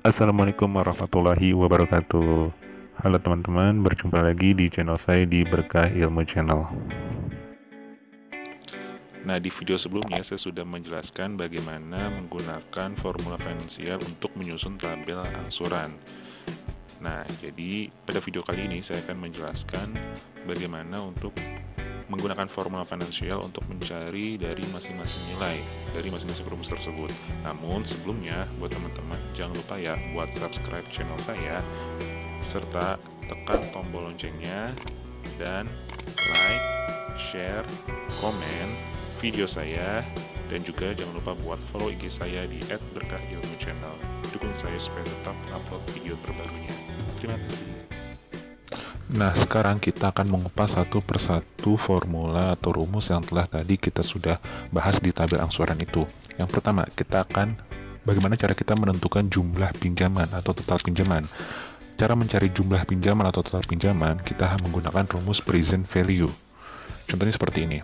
Assalamualaikum warahmatullahi wabarakatuh. Halo teman-teman, berjumpa lagi di channel saya di Berkah Ilmu Channel. Nah, di video sebelumnya saya sudah menjelaskan bagaimana menggunakan formula finansial untuk menyusun tabel angsuran. Nah, jadi pada video kali ini saya akan menjelaskan bagaimana untuk menggunakan formula finansial untuk mencari dari masing-masing nilai dari masing-masing rumus tersebut. Namun sebelumnya, buat teman-teman jangan lupa ya buat subscribe channel saya serta tekan tombol loncengnya dan like, share, komen video saya, dan juga jangan lupa buat follow IG saya di @berkahilmuchannel. Dukung saya supaya tetap upload video terbarunya. Terima kasih. Nah, sekarang kita akan mengupas satu persatu formula atau rumus yang telah tadi kita sudah bahas di tabel angsuran itu. Yang pertama, kita akan bagaimana cara kita menentukan jumlah pinjaman atau total pinjaman. Cara mencari jumlah pinjaman atau total pinjaman, kita menggunakan rumus present value. Contohnya seperti ini.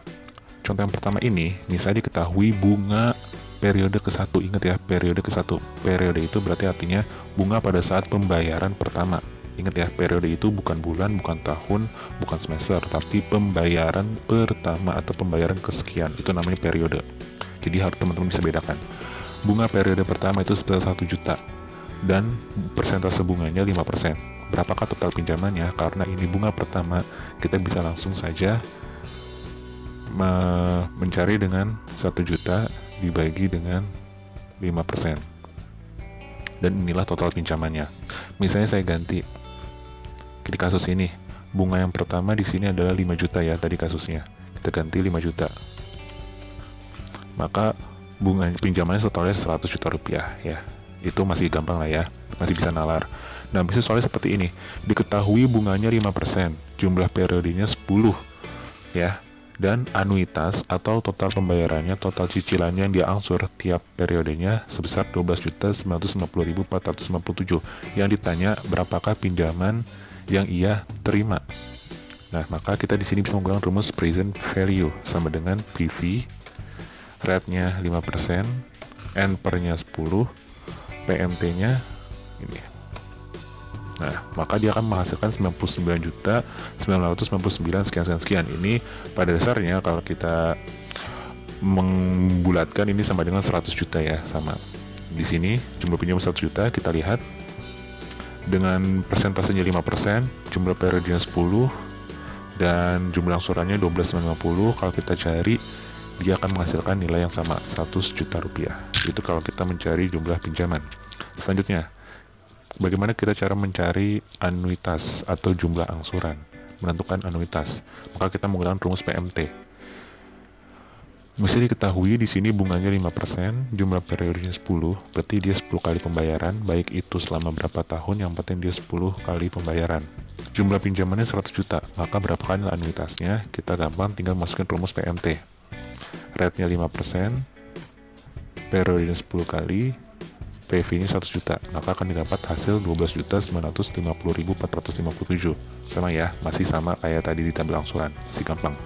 Contoh yang pertama ini, misalnya diketahui bunga periode ke-1. Ingat ya, periode ke-1. Periode itu berarti artinya bunga pada saat pembayaran pertama. Ingat ya, periode itu bukan bulan, bukan tahun, bukan semester, tapi pembayaran pertama atau pembayaran kesekian. Itu namanya periode. Jadi harus teman-teman bisa bedakan. Bunga periode pertama itu sebesar 1 juta. Dan persentase bunganya 5%. Berapakah total pinjamannya? Karena ini bunga pertama, kita bisa langsung saja mencari dengan 1 juta dibagi dengan 5%. Dan inilah total pinjamannya. Misalnya saya ganti di kasus ini, bunga yang pertama di sini adalah 5 juta ya tadi kasusnya. Kita ganti 5 juta. Maka bunga pinjamannya totalnya 100 juta rupiah ya. Itu masih gampang lah ya, masih bisa nalar. Nah, bisa soalnya seperti ini. Diketahui bunganya 5%, jumlah periodenya 10 ya. Dan anuitas atau total pembayarannya, total cicilannya yang diangsur tiap periodenya sebesar 12.950.457. Yang ditanya berapakah pinjaman yang ia terima. Nah, maka kita di sini bisa menggunakan rumus present value sama dengan PV, rate-nya 5%, N/nya 10, PMT-nya ini. Nah, maka dia akan menghasilkan 99.999 sekian. Ini pada dasarnya kalau kita membulatkan ini sama dengan 100 juta ya, sama. Di sini jumlah pinjam 100 juta, kita lihat dengan persentasenya 5%, jumlah periodenya 10, dan jumlah angsurannya 12.950. Kalau kita cari, dia akan menghasilkan nilai yang sama, 100 juta rupiah. Itu kalau kita mencari jumlah pinjaman. Selanjutnya, bagaimana kita cara mencari anuitas atau jumlah angsuran? Menentukan anuitas, maka kita menggunakan rumus PMT. Mesti diketahui di sini bunganya 5%, jumlah periodenya 10, berarti dia 10 kali pembayaran, baik itu selama berapa tahun, yang penting dia 10 kali pembayaran. Jumlah pinjamannya 100 juta, maka berapa kali anuitasnya? Kita gampang tinggal masukin rumus PMT. Rate-nya 5%, periodenya 10 kali, PV-nya 100 juta, maka akan didapat hasil 12.950.457. Sama ya, masih sama kayak tadi di tabel angsuran, masih gampang.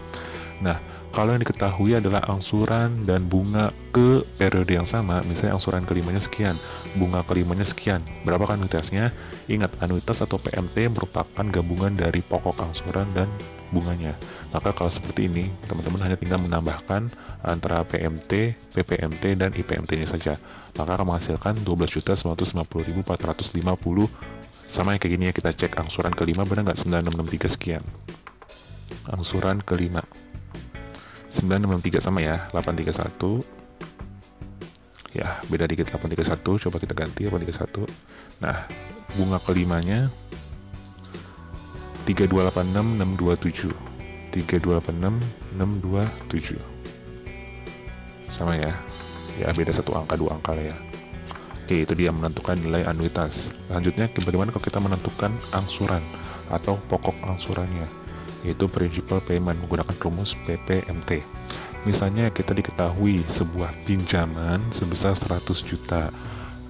Nah, kalau yang diketahui adalah angsuran dan bunga ke periode yang sama, misalnya angsuran kelimanya sekian, bunga kelimanya sekian, berapa kan anuitasnya? Ingat, anuitas atau PMT merupakan gabungan dari pokok angsuran dan bunganya. Maka kalau seperti ini, teman-teman hanya tinggal menambahkan antara PMT, PPMT, dan IPMT-nya saja. Maka akan menghasilkan 12.950.450. Sama yang kayak gini ya, kita cek angsuran kelima benar nggak 9663 sekian. Angsuran kelima 963 sama ya, 831 ya, beda dikit 831, coba kita ganti 831. Nah, bunga kelimanya 3286627 3286627 sama ya, ya beda satu angka, dua angka lah ya. Oke, itu dia menentukan nilai anuitas. Selanjutnya, bagaimana kalau kita menentukan angsuran atau pokok angsurannya, yaitu principal payment menggunakan rumus PPMT. Misalnya kita diketahui sebuah pinjaman sebesar 100 juta,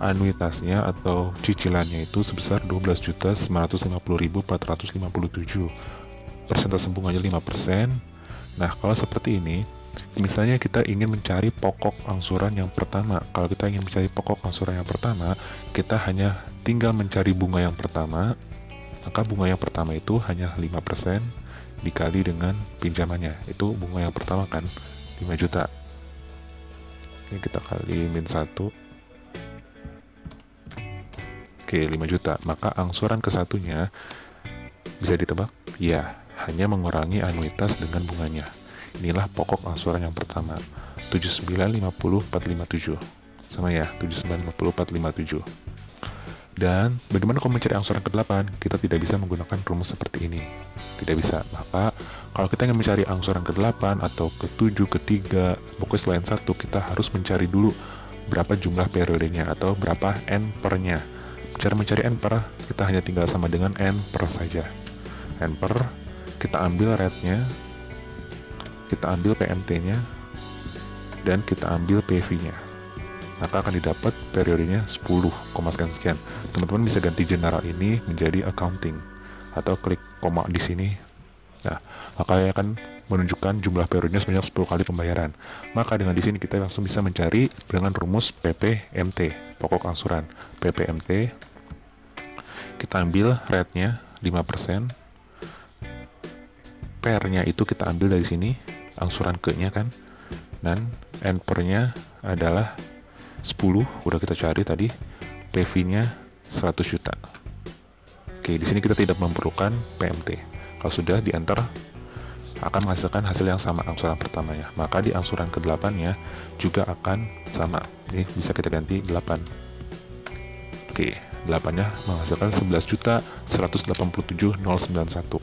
anuitasnya atau cicilannya itu sebesar 12.950.457, persentase bunganya 5%. Nah, kalau seperti ini, Misalnya kita ingin mencari pokok angsuran yang pertama. Kalau kita ingin mencari pokok angsuran yang pertama, kita hanya tinggal mencari bunga yang pertama. Maka bunga yang pertama itu hanya 5% dikali dengan pinjamannya. Itu bunga yang pertama kan, 5 juta. Oke, kita kali min 1. Oke, 5 juta. Maka angsuran ke satunya bisa ditebak? Ya, hanya mengurangi anuitas dengan bunganya. Inilah pokok angsuran yang pertama, 79,50,457. Sama ya, 79,50,457. Dan bagaimana kalau mencari angsuran ke-8? Kita tidak bisa menggunakan rumus seperti ini. Tidak bisa. Maka kalau kita ingin mencari angsuran ke-8 atau ke-7, ke-3, pokoknya selain 1, kita harus mencari dulu berapa jumlah periodenya atau berapa n per-nya. Cara mencari n per, kita hanya tinggal sama dengan n per saja. N per, kita ambil rate-nya, kita ambil PMT-nya, dan kita ambil PV-nya. Maka akan didapat periodenya 10, sekian. Teman-teman bisa ganti general ini menjadi accounting, atau klik koma di sini. Nah, maka akan menunjukkan jumlah periodenya sebanyak 10 kali pembayaran. Maka dengan di sini kita langsung bisa mencari dengan rumus PPMT, pokok angsuran. PPMT, kita ambil rate-nya 5%, per-nya itu kita ambil dari sini, angsuran ke-nya kan, dan n per-nya adalah 10, udah kita cari tadi, PV-nya 100 juta. Oke, di sini kita tidak memerlukan PMT. Kalau sudah di enter, akan menghasilkan hasil yang sama angsuran pertamanya. Maka di angsuran ke-8-nya juga akan sama. Ini bisa kita ganti 8. Oke, 8-nya menghasilkan 11.187.091.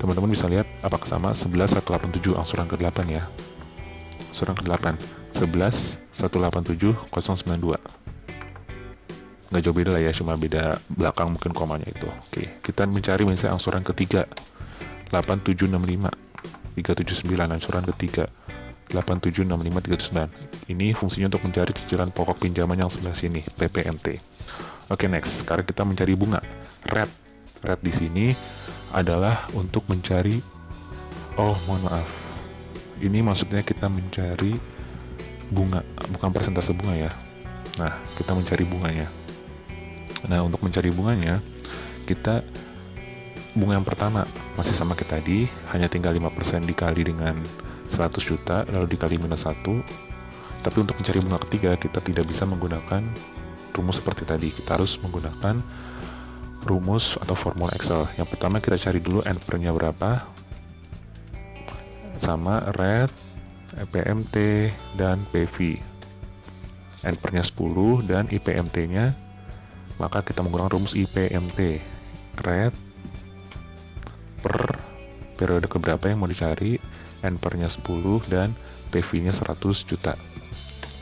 Teman-teman bisa lihat apakah sama 11.187 angsuran ke-8 ya. Angsuran ke-8 11.187.092. Nggak jauh beda lah ya, cuma beda belakang mungkin komanya itu. Oke, kita mencari misalnya angsuran ketiga 8765 379, angsuran ketiga 8765 379. Ini fungsinya untuk mencari cicilan pokok pinjaman yang sebelah sini, PPMT. Oke, next. Sekarang kita mencari bunga. Rate di sini adalah untuk mencari, mohon maaf, ini maksudnya kita mencari bunga, bukan persentase bunga ya. Nah, kita mencari bunganya. Nah, untuk mencari bunganya, kita bunga yang pertama masih sama kayak tadi, hanya tinggal 5% dikali dengan 100 juta, lalu dikali minus 1. Tapi untuk mencari bunga ketiga, kita tidak bisa menggunakan rumus seperti tadi. Kita harus menggunakan rumus atau formula Excel. Yang pertama kita cari dulu n per-nya berapa, sama rate, PMT, dan PV. N per-nya 10 dan IPMT-nya, maka kita menggunakan rumus IPMT. Rate per periode keberapa yang mau dicari, N per-nya 10 dan PV-nya 100 juta.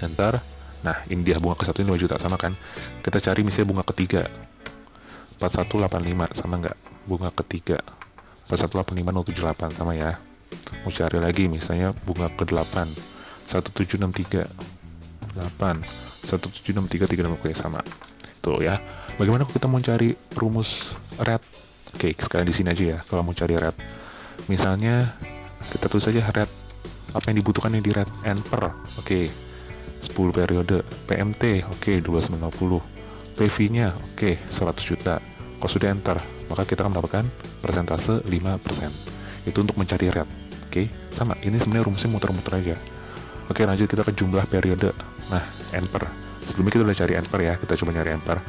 Enter. Nah, ini dia bunga ke-1 5 juta, sama kan? Kita cari misalnya bunga ketiga 4185, sama nggak? Bunga ketiga 4185,078, sama ya. Mau cari lagi misalnya bunga ke-8 1763 8 1763 360, sama. Tuh ya. Bagaimana kalau kita mau cari rumus rate? Oke, sekarang di sini aja ya. Kalau mau cari rate, misalnya kita tulis saja rate, apa yang dibutuhkan di rate, n per. Oke, 10 periode. PMT, oke, 250. PV-nya, oke, 100 juta. Kalau sudah enter, maka kita akan mendapatkan persentase 5%. Itu untuk mencari rate. Oke, sama. Ini sebenarnya rumusnya muter-muter aja. Oke, lanjut kita ke jumlah periode. Nah, n per. Sebelumnya kita udah cari n per ya. Kita coba nyari n per.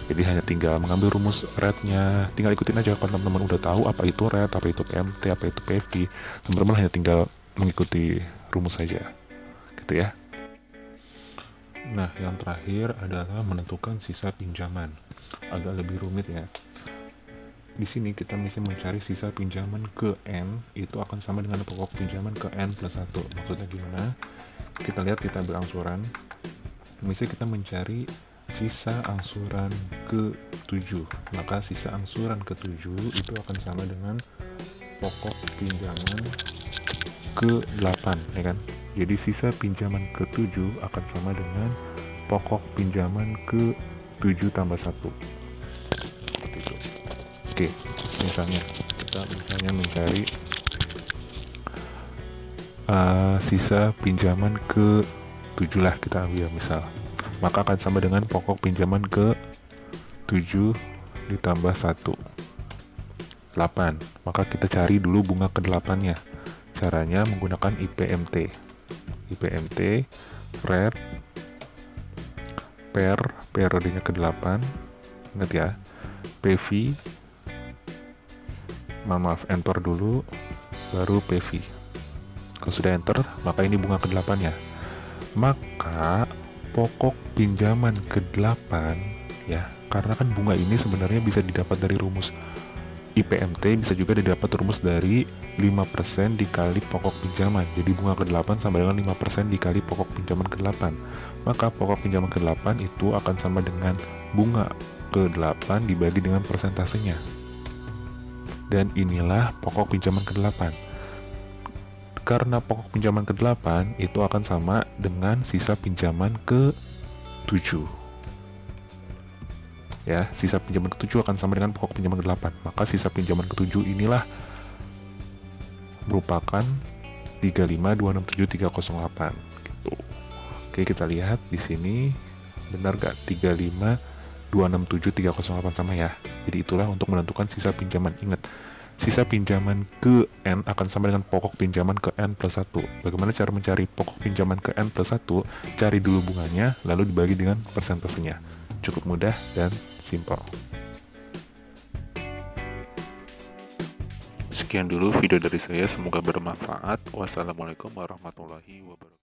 Jadi hanya tinggal mengambil rumus rate-nya. Tinggal ikutin aja kalau teman-teman udah tahu apa itu rate, apa itu PMT, apa itu PV. Teman-teman hanya tinggal mengikuti rumus saja. Gitu ya. Nah, yang terakhir adalah menentukan sisa pinjaman. Agak lebih rumit ya. Di sini kita mesti mencari sisa pinjaman ke N, itu akan sama dengan pokok pinjaman ke N plus 1. Maksudnya gimana? Kita lihat, kita ambil angsuran. Misalnya kita mencari sisa angsuran ke-7. Maka sisa angsuran ke-7 itu akan sama dengan pokok pinjaman ke-8, ya kan? Jadi sisa pinjaman ke-7 akan sama dengan pokok pinjaman ke-7 tambah 1. Seperti itu. Oke, misalnya kita mencari sisa pinjaman ke 7 lah kita ambil misal, maka akan sama dengan pokok pinjaman ke 7 ditambah 1, 8. Maka kita cari dulu bunga ke-8 nya. Caranya menggunakan IPMT. IPMT rate per periodenya ke-8. Ingat ya, PV, maaf, enter dulu, baru PV. Kalau sudah enter, maka ini bunga ke-8 ya. Maka pokok pinjaman ke-8 ya, karena kan bunga ini sebenarnya bisa didapat dari rumus IPMT, bisa juga didapat rumus dari 5% dikali pokok pinjaman. Jadi bunga ke-8 sama dengan 5% dikali pokok pinjaman ke-8. Maka pokok pinjaman ke-8 itu akan sama dengan bunga ke-8 dibagi dengan persentasenya. Dan inilah pokok pinjaman ke-8. Karena pokok pinjaman ke-8 itu akan sama dengan sisa pinjaman ke-7. Ya, sisa pinjaman ke-7 akan sama dengan pokok pinjaman ke-8. Maka sisa pinjaman ke-7 inilah merupakan 35267.308 gitu. Oke, kita lihat di sini benar gak 35267.308 sama ya. Jadi itulah untuk menentukan sisa pinjaman. Ingat, sisa pinjaman ke N akan sama dengan pokok pinjaman ke N plus 1. Bagaimana cara mencari pokok pinjaman ke N plus 1? Cari dulu bunganya, lalu dibagi dengan persentasenya. Cukup mudah dan simpel. Sekian dulu video dari saya, semoga bermanfaat. Wassalamualaikum warahmatullahi wabarakatuh.